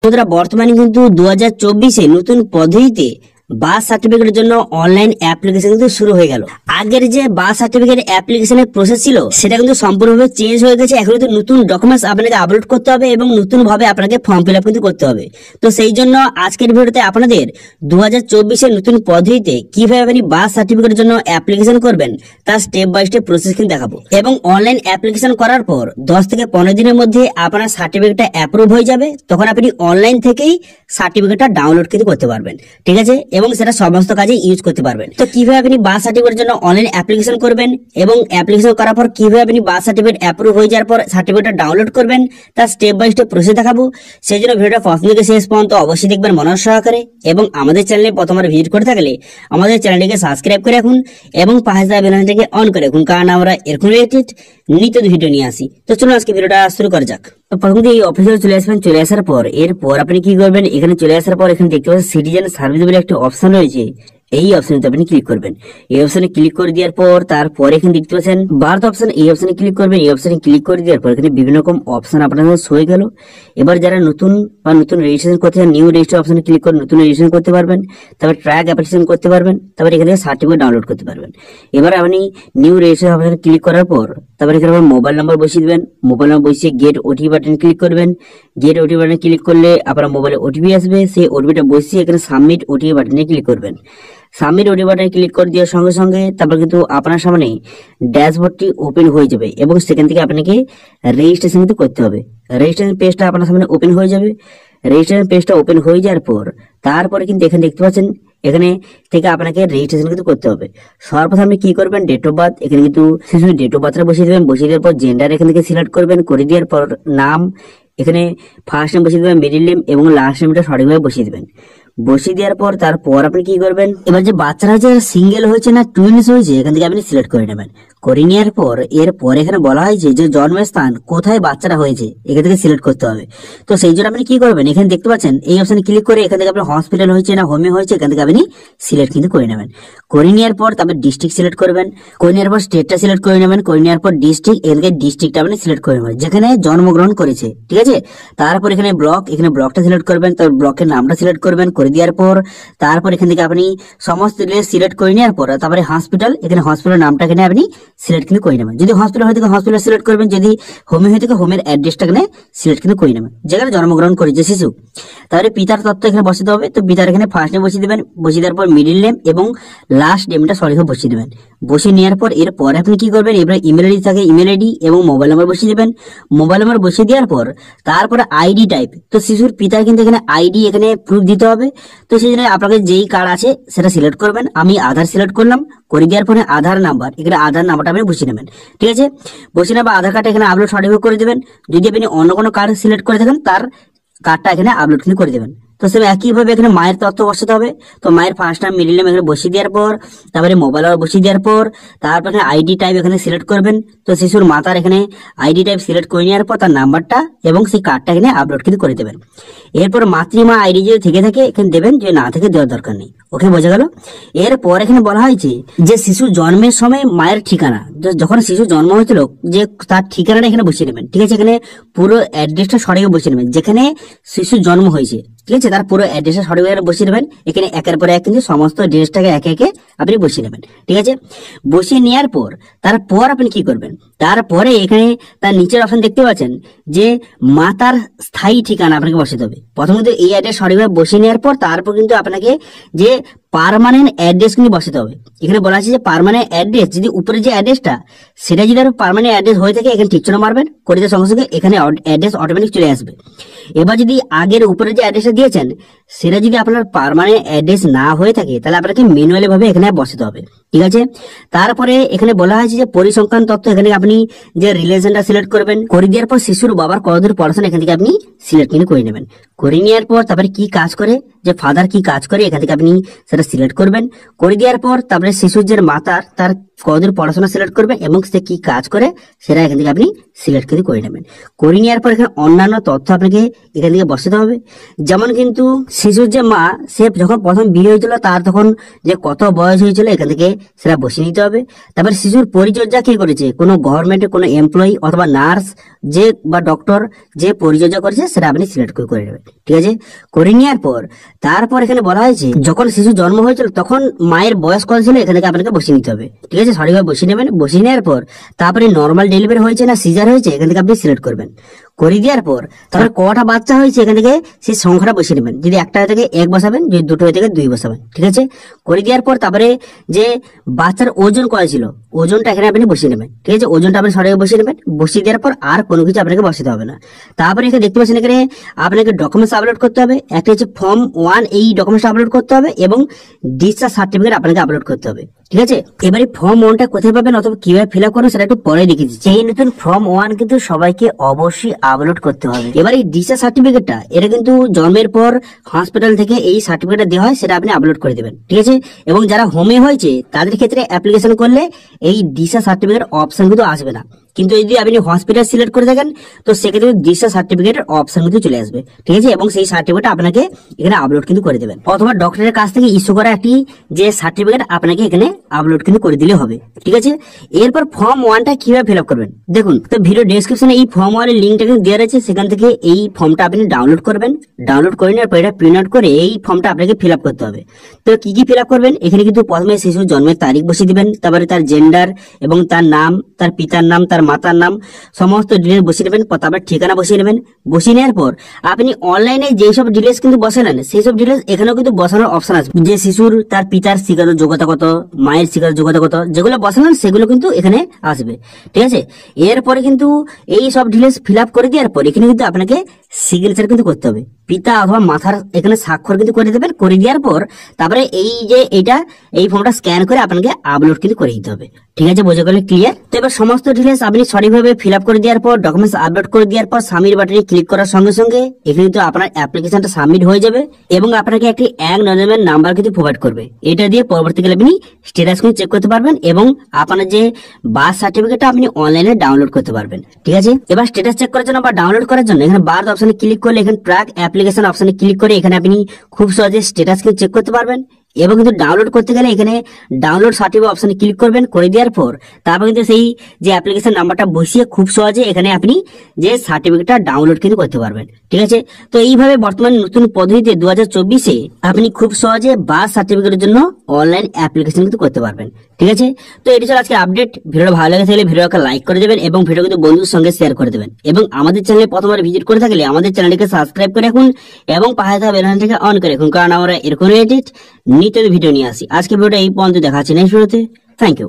বন্ধুরা বর্তমানে কিন্তু 2024-এ নতুন পদ্ধতিতে বার্থ সার্টিফিকেটের জন্য অনলাইন অ্যাপ্লিকেশন কিন্তু শুরু হয়ে গেল। আগের যে বার্থ সার্টিফিকেট অ্যাপ্লিকেশনের প্রসেস ছিল সেটা কিন্তু সম্পূর্ণভাবে চেঞ্জ হয়ে গেছে। এখন কিন্তু নতুন ডকুমেন্টস আপনাকে আপলোড করতে হবে এবং নতুন ভাবে আপনাকে ফর্ম ফিল আপ কিন্তু করতে হবে। তো সেই জন্য আজকের ভিডিওতে আপনাদের 2024-এর নতুন পদ্ধতিতে কিভাবে আপনি বার্থ সার্টিফিকেটের জন্য অ্যাপ্লিকেশন করবেন তার স্টেপ বাই স্টেপ প্রসেস কিন্তু দেখাবো। এবং অনলাইন অ্যাপ্লিকেশন করার পর 10 থেকে 15 দিনের মধ্যে আপনার সার্টিফিকেটটা অ্যাপ্রুভ হয়ে যাবে। তখন আপনি অনলাইন থেকেই সার্টিফিকেটটা ডাউনলোড কিন্তু করতে পারবেন, ঠিক আছে, এবং সেটা সমস্ত কাজে ইউজ করতে পারবেন। তো কিভাবে আপনি বার্থ সার্টিফিকেটের জন্য অনলাইন অ্যাপ্লিকেশন করবেন এবং অ্যাপ্লিকেশন করার পর কিভাবে আপনি বার্থ সার্টিফিকেট অ্যাপ্রুভ হয়ে যাওয়ার পর সার্টিফিকেটটা ডাউনলোড করবেন তার স্টেপ বাই স্টেপ প্রসেস দেখাবো। সেই জন্য ভিডিওটা প্রথম থেকে শেষ পর্যন্ত অবশ্যই দেখবেন মনোযোগ সহকারে। এবং আমাদের চ্যানেলে প্রথমবার ভিজিট করে থাকলে আমাদের চ্যানেলটিকে সাবস্ক্রাইব করে রাখুন এবং পাশে থাকা বেল আইকনটিকে অন করে রাখুন, কারণ আমরা এরকম রিলেটেড নিত্য ভিডিও নিয়ে আসি। তো চলুন আজকে ভিডিওটা শুরু করা যাক। তো প্রথমে এই অফিসে চলে আসবেন। চলে আসার পর এরপর আপনি কি করবেন, এখানে চলে আসার পর এখানে দেখতে পাচ্ছেন সিটিজেন সার্ভিস বলে একটা অপশন রয়েছে। এই অপশনে আপনি ক্লিক করবেন। এই অপশনে ক্লিক করে দেওয়ার পর তারপরে এখানে দেখতে পাচ্ছেন বার্থ অপশন, এই অপশনে ক্লিক করবেন। এই অপশনে ক্লিক করে দেওয়ার পর এখানে বিভিন্ন রকম অপশন আপনাদের শো হয়ে গেল। এবার যারা নতুন রেজিস্ট্রেশন করতে চান নিউ রেজিস্টার অপশনে ক্লিক করে নতুন রেজিস্ট্রেশন করতে পারবেন। তারপর ট্র্যাক অ্যাপ্লিকেশন করতে পারবেন। তারপর এখান থেকে সার্টিফিকেট ডাউনলোড করতে পারবেন। এবার আপনি নিউ রেজিস্ট্রেশন অপশনে ক্লিক করার পর তারপর এখানে মোবাইল নাম্বার বসিয়ে দিবেন। মোবাইল নাম্বার বসিয়ে গেট ওটিপি বাটন ক্লিক করবেন। গেট ওটিপি বাটনে ক্লিক করলে আপনার মোবাইলে ওটিপি আসবে। সেই ওটিপিটা বসিয়ে এখানে সাবমিট ওটিপি বাটনে ক্লিক করবেন। সাবমিট ওটিপি বাটনে ক্লিক করে দেওয়ার সঙ্গে সঙ্গে তারপর কিন্তু আপনার সামনে ড্যাশবোর্ডটি ওপেন হয়ে যাবে এবং সেখান থেকে আপনাকে রেজিস্ট্রেশন কিন্তু করতে হবে। রেজিস্ট্রেশন পেজটা আপনার সামনে ওপেন হয়ে যাবে। রেজিস্ট্রেশন পেজটা ওপেন হয়ে যাওয়ার পর তারপরে কিন্তু এখানে দেখতে পাচ্ছেন এখানে থেকে আপনাকে রেজিস্ট্রেশন কিন্তু করতে হবে। সর্বপ্রথম আপনি কি করবেন, ডেট অফ বার্থ, এখানে কিন্তু শিশুর ডেট অফ বার্থটা বসিয়ে দেবেন। বসিয়ে দেওয়ার পর জেন্ডার এখান থেকে সিলেক্ট করবেন। করে দেওয়ার পর নাম এখানে ফার্স্ট নেম বসিয়ে দেবেন, মিডিল নেম এবং লাস্ট নেমটা সঠিকভাবে বসিয়ে দেবেন। বসিয়ে দেওয়ার পর তারপর আপনি কি করবেন, এবার যে বাচ্চারা যে সিঙ্গেল হয়েছে না টুইনস হয়েছে এখান থেকে আপনি সিলেক্ট করে নেবেন। করে নেওয়ার পর এরপর এখানে বলা হয়েছে যে জন্মস্থান কোথায় বাচ্চারা হয়েছে এখান থেকে সিলেক্ট করতে হবে। তো সেই জন্য আপনি কি করবেন, এখানে দেখতে পাচ্ছেন এই অপশনে ক্লিক করে এখান থেকে আপনি হসপিটাল হয়েছে না হোমে হয়েছে এখান থেকে আপনি সিলেক্ট কিন্তু করে নেবেন। করে নেওয়ার পর তারপর ডিস্ট্রিক্ট সিলেক্ট করবেন। করে নেওয়ার পর স্টেটটা সিলেক্ট করে নেবেন। করে নেওয়ার পর ডিস্ট্রিক্ট, এখান থেকে ডিস্ট্রিক্টটা আপনি সিলেক্ট করে নেবেন যেখানে জন্মগ্রহণ করেছে, ঠিক আছে। তারপর এখানে ব্লক, এখানে ব্লকটা সিলেক্ট করবেন। তারপর ব্লকের নামটা সিলেক্ট করবেন। করে দেওয়ার পর তারপর এখান থেকে আপনি সমস্ত ডিটেইলস সিলেক্ট করে নেওয়ার পর তারপরে হসপিটাল, এখানে হসপিটালের নামটা এখানে আপনি সিলেক্ট কিন্তু করে নেবেন। যদি হসপিটাল হয়ে থাকে হসপিটাল সিলেক্ট করবেন। যদি হোমে হয়ে থাকে হোমের অ্যাড্রেসটা এখানে সিলেক্ট কিন্তু করে নেবেন যেখানে জন্মগ্রহণ করেছে শিশু। তারপরে পিতার তথ্য এখানে বসাতে হবে। তো পিতার এখানে ফার্স্ট নেম বসিয়ে দেবেন। বসিয়ে দেওয়ার পর মিডিল নেম এবং লাস্ট নেমটা সঠিকভাবে বসিয়ে দেবেন। বসিয়ে নেওয়ার পর এরপরে আপনি কি করবেন, এবার ইমেল আইডি থাকে ইমেল আইডি এবং মোবাইল নাম্বার বসিয়ে দেবেন। মোবাইল নাম্বার বসিয়ে দেওয়ার পর তারপরে আইডি টাইপ, তো শিশুর পিতার কিন্তু এখানে আইডি এখানে প্রুফ দিতে হবে। তো সেই জন্য আপনাকে যেই কার্ড আছে সেটা সিলেক্ট করবেন। আমি আধার সিলেক্ট করলাম। করে দেওয়ার পরে আধার নাম্বার, এখানে আধার নাম্বারটা আপনি বসিয়ে নেবেন, ঠিক আছে। বসিয়ে নেবার আধার কার্ডটা এখানে আপলোড সঠিকভাবে করে দেবেন। যদি আপনি অন্য কোনো কার্ড সিলেক্ট করে থাকেন তার কার্ডটা এখানে আপলোড কিন্তু করে দেবেন। তো সেম একইভাবে এখানে মায়ের তথ্য বসাতে হবে। তো মায়ের ফার্স্ট নাম মিডিল নেম এখানে বসিয়ে দেওয়ার পর তারপরে মোবাইল নাম্বার বসিয়ে দেওয়ার পর তারপর এখানে আইডি টাইপ এখানে সিলেক্ট করবেন। তো শিশুর মাতার এখানে আইডি টাইপ সিলেক্ট করে নেওয়ার পর তার নাম্বারটা এবং সেই কার্ডটা এখানে আপলোড কিন্তু করে দেবেন। এরপর মাতৃমা আইডি যদি থেকে থাকে এখানে দেবেন, যে না থেকে দেওয়ার দরকার নেই। ওকে, বোঝা গেল। এরপর এখানে বলা হয়েছে যে শিশু জন্মের সময় মায়ের ঠিকানা, যখন শিশু জন্ম হয়েছিল যে তার ঠিকানাটা এখানে বসিয়ে নেবেন, ঠিক আছে। এখানে পুরো অ্যাড্রেসটা সঠিকভাবে বসিয়ে নেবেন যেখানে শিশু জন্ম হয়েছে, ঠিক আছে। তার পুরো অ্যাড্রেসটা সঠিকভাবে বসিয়ে নেবেন। এখানে একের পর এক কিন্তু সমস্ত ডিটেইলসটাকে একে একে আপনি বসিয়ে নেবেন, ঠিক আছে। বসিয়ে নেওয়ার পর তারপর আপনি কি করবেন, তারপরে এখানে তার নিচের অপশন দেখতে পাচ্ছেন যে মাতার স্থায়ী ঠিকানা আপনাকে বসাতে হবে। প্রথমত এই অ্যাড্রেস সঠিকভাবে বসিয়ে নেওয়ার পর তারপর কিন্তু আপনাকে যে পার্মানেন্ট অ্যাড্রেস কিন্তু বসাতে হবে। এখানে বলা আছে যে পার্মানেন্ট অ্যাড্রেস, যদি উপরে যে অ্যাড্রেসটা সেটা যদি পার্মানেন্ট অ্যাড্রেস হয়ে থাকে এখানে ঠিক চিহ্ন মারবেন। করে দেওয়ার সঙ্গে সঙ্গে এখানে অ্যাড্রেস অটোমেটিক চলে আসবে। এবার যদি আগের উপরে যে অ্যাড্রেসটা দিয়েছেন সেটা যদি আপনার পার্মানেন্ট অ্যাড্রেস না হয়ে থাকে তাহলে আপনাকে ম্যানুয়ালি ভাবে এখানে বসাতে হবে, ঠিক আছে। তারপরে এখানে বলা হয়েছে যে পরিসংখ্যান তথ্য, এখানে আপনি যে রিলেশনটা সিলেক্ট করবেন। করে দেওয়ার পর শিশুর বাবার কতদূর পড়াশোনা এখান থেকে আপনি সিলেক্ট কিন্তু করে নেবেন। করে নেওয়ার পর তারপরে কি কাজ করে, যে ফাদার কি কাজ করে এখান থেকে আপনি সেটা সিলেক্ট করবেন। করে দেওয়ার পর তারপরে শিশুর যে মাতার তার কতদূর পড়াশোনা সিলেক্ট করবেন এবং সে কি কাজ করে সেটা এখান থেকে আপনি সিলেক্ট কিন্তু করে নেবেন। করে নেওয়ার পর এখানে অন্যান্য তথ্য আপনাকে এখান থেকে বসাতে হবে। যেমন কিন্তু শিশুর যে মা, সে যখন প্রথম বিয়ে হয়েছিল তার তখন যে কত বয়স হয়েছিল এখান থেকে সেটা বসিয়ে নিতে হবে। তারপর শিশুর পরিচর্যা কে করেছে, কোনো গভর্নমেন্টের কোনো এমপ্লয়ি অথবা নার্স যে বা ডক্টর যে পরিচর্যা করেছে সেটা আপনি সিলেক্ট করে নেবেন। ঠিক আছে, করে নেওয়ার পর তারপর এখানে বলা হয়েছে যখন শিশু জন্ম হয়েছিল তখন মায়ের বয়স কত ছিল এখান থেকে আপনাকে বসিয়ে নিতে হবে। ঠিক আছে, সঠিকভাবে বসিয়ে নেবেন। বসিয়ে নেওয়ার পর তারপরে নর্মাল ডেলিভারি হয়েছে না সিজার হয়েছে এখান থেকে আপনি সিলেক্ট করবেন। করে দেওয়ার পর তারপরে কটা বাচ্চা হয়েছে এখান থেকে সেই সংখ্যাটা বসিয়ে নেবেন। যদি একটা হয়ে থাকে 1 বসাবেন, যদি দুটো হয়ে থাকে 2 বসাবেন। ঠিক আছে, করে দেওয়ার পর তারপরে যে বাচ্চার ওজন কত ছিল ওজনটা এখানে আপনি বসিয়ে নেবেন। ঠিক আছে, ওজনটা আপনি সঠিক বসিয়ে নেবেন। বসিয়ে দেওয়ার পর আর কোনো কিছু আপনাকে বসাতে হবে না। তারপরে এখানে দেখতে পাচ্ছেন এখানে আপনাকে ডকুমেন্টস আপলোড করতে হবে। একটা হচ্ছে ফর্ম 1, এই ডকুমেন্টস আপলোড করতে হবে এবং ডিসচার্জ সার্টিফিকেট আপনাকে আপলোড করতে হবে। ঠিক আছে, এবারে ফর্ম 1টা কোথায় পাবেন অথবা কিভাবে ফিল আপ করবেন সেটা একটু পরে দেখে দিচ্ছি। এই নতুন ফর্ম 1 কিন্তু সবাইকে অবশ্যই আপলোড করতে হবে। এবার এই ডিসচার্জ সার্টিফিকেটটা এটা কিন্তু জন্মের পর হসপিটাল থেকে এই সার্টিফিকেটটা দেওয়া হয়, সেটা আপনি আপলোড করে দেবেন। ঠিক আছে, এবং যারা হোমে হয়েছে তাদের ক্ষেত্রে অ্যাপ্লিকেশন করলে এই ডিসচার্জ সার্টিফিকেট অপশন কিন্তু আসবে না। কিন্তু যদি আপনি হসপিটাল সিলেক্ট করে থাকেন তো সেক্ষেত্রে ডিসচার্জ সার্টিফিকেটের অপশন কিন্তু চলে আসবে। ঠিক আছে, এবং সেই সার্টিফিকেট আপনাকে এখানে আপলোড কিন্তু করে দেবেন, অথবা ডক্টরের কাছ থেকে ইস্যু করা একটি যে সার্টিফিকেট আপনাকে এখানে আপলোড কিন্তু করে দিলে হবে। ঠিক আছে, এরপর ফর্ম 1টা কিভাবে ফিল আপ করবেন দেখুন। তো ভিডিও ডেসক্রিপশনে এই ফর্ম 1 এর লিঙ্কটা কিন্তু দেওয়া রয়েছে, সেখান থেকে এই ফর্মটা আপনি ডাউনলোড করবেন। ডাউনলোড করে নেওয়ার পর এটা প্রিন্ট আউট করে এই ফর্মটা আপনাকে ফিল আপ করতে হবে। তো কি কি ফিল আপ করবেন, এখানে কিন্তু প্রথমে শিশুর জন্মের তারিখ বসিয়ে দিবেন, তারপরে তার জেন্ডার এবং তার নাম, তার পিতার নাম, তার মাতার নাম, সমস্ত ডিটেলস বসিয়ে নেবেন। তারপর ঠিকানা বসিয়ে নেবেন। বসিয়ে নেওয়ার পর আপনি অনলাইনে যেসব ডিটেলস কিন্তু বসালেন সেই সব ডিটেলস এখানেও কিন্তু বসানোর অপশন আছে, যে শিশুর তার পিতার শিক্ষাগত যোগ্যতা কত, মায়ের শিক্ষাগত যোগ্যতা কত, যেগুলো বসালেন সেগুলো কিন্তু এখানে আসবে। ঠিক আছে, এরপরে কিন্তু এই সব ডিটেলস ফিল আপ করে দেওয়ার পর এখানে কিন্তু আপনাকে সিগনেচার কিন্তু করতে হবে, পিতা অথবা মাথার এখানে স্বাক্ষর কিন্তু করে দেবেন। করে দেওয়ার পর তারপরে এই যে এই ফর্মটা স্ক্যান করে আপনাকে আপলোড কিন্তু করে দিতে হবে। ঠিক আছে, বোঝা গেল ক্লিয়ার? তো এবার সমস্ত ডিটেলস আপনি সঠিকভাবে ফিল আপ করে দেওয়ার পর ডকুমেন্টস আপলোড করে দেওয়ার পর সাবমিট বাটনে ক্লিক করার সঙ্গে সঙ্গে এখানে কিন্তু আপনার অ্যাপ্লিকেশনটা সাবমিট হয়ে যাবে এবং আপনাকে একটি 1 নম্বরের নাম্বার কিন্তু প্রোভাইড করবে। এটা দিয়ে পরবর্তীকালে আপনি স্ট্যাটাস কিন্তু চেক করতে পারবেন এবং আপনার যে বার্থ সার্টিফিকেটটা আপনি অনলাইনে ডাউনলোড করতে পারবেন। ঠিক আছে, এবার স্ট্যাটাস চেক করার জন্য বা ডাউনলোড করার জন্য এখানে বার্থ অপশনে ক্লিক করলে এখানে ট্র্যাক অ্যাপ্লিকেশন অপশনে ক্লিক করে এখানে আপনি খুব সহজে স্ট্যাটাস কিন্তু চেক করতে পারবেন। এবং কিন্তু ডাউনলোড করতে গেলে এখানে ডাউনলোড সার্টিফিকেট অপশনে ক্লিক করবেন। করে দেওয়ার পর তারপর কিন্তু সেই যে অ্যাপ্লিকেশন নাম্বারটা বসিয়ে খুব সহজে এখানে আপনি যে সার্টিফিকেটটা ডাউনলোড কিন্তু করতে পারবেন। ঠিক আছে, তো এইভাবে বর্তমান নতুন পদ্ধতিতে 2024-এ আপনি খুব সহজে বার্থ সার্টিফিকেটের জন্য অনলাইন অ্যাপ্লিকেশন কিন্তু করতে পারবেন। ঠিক আছে, তো এটি ছিল আজকে আপডেট। ভিডিওটা ভালো লেগে থাকলে ভিডিওকে লাইক করে দেবেন এবং ভিডিও কিন্তু বন্ধুদের সঙ্গে শেয়ার করে দেবেন এবং আমাদের চ্যানেলে প্রথমবার ভিজিট করে থাকলে আমাদের চ্যানেলটিকে সাবস্ক্রাইব করে রাখুন এবং পাশে থাকা বেল আইকনটিকে অন করে রাখুন, কারণ আমরা এরকম রিলেটেড নিত্য ভিডিও নিয়ে আসি। আজকে ভিডিওটা এই পর্যন্ত, দেখা হচ্ছে নেক্সট ভিডিওতে। Thank you.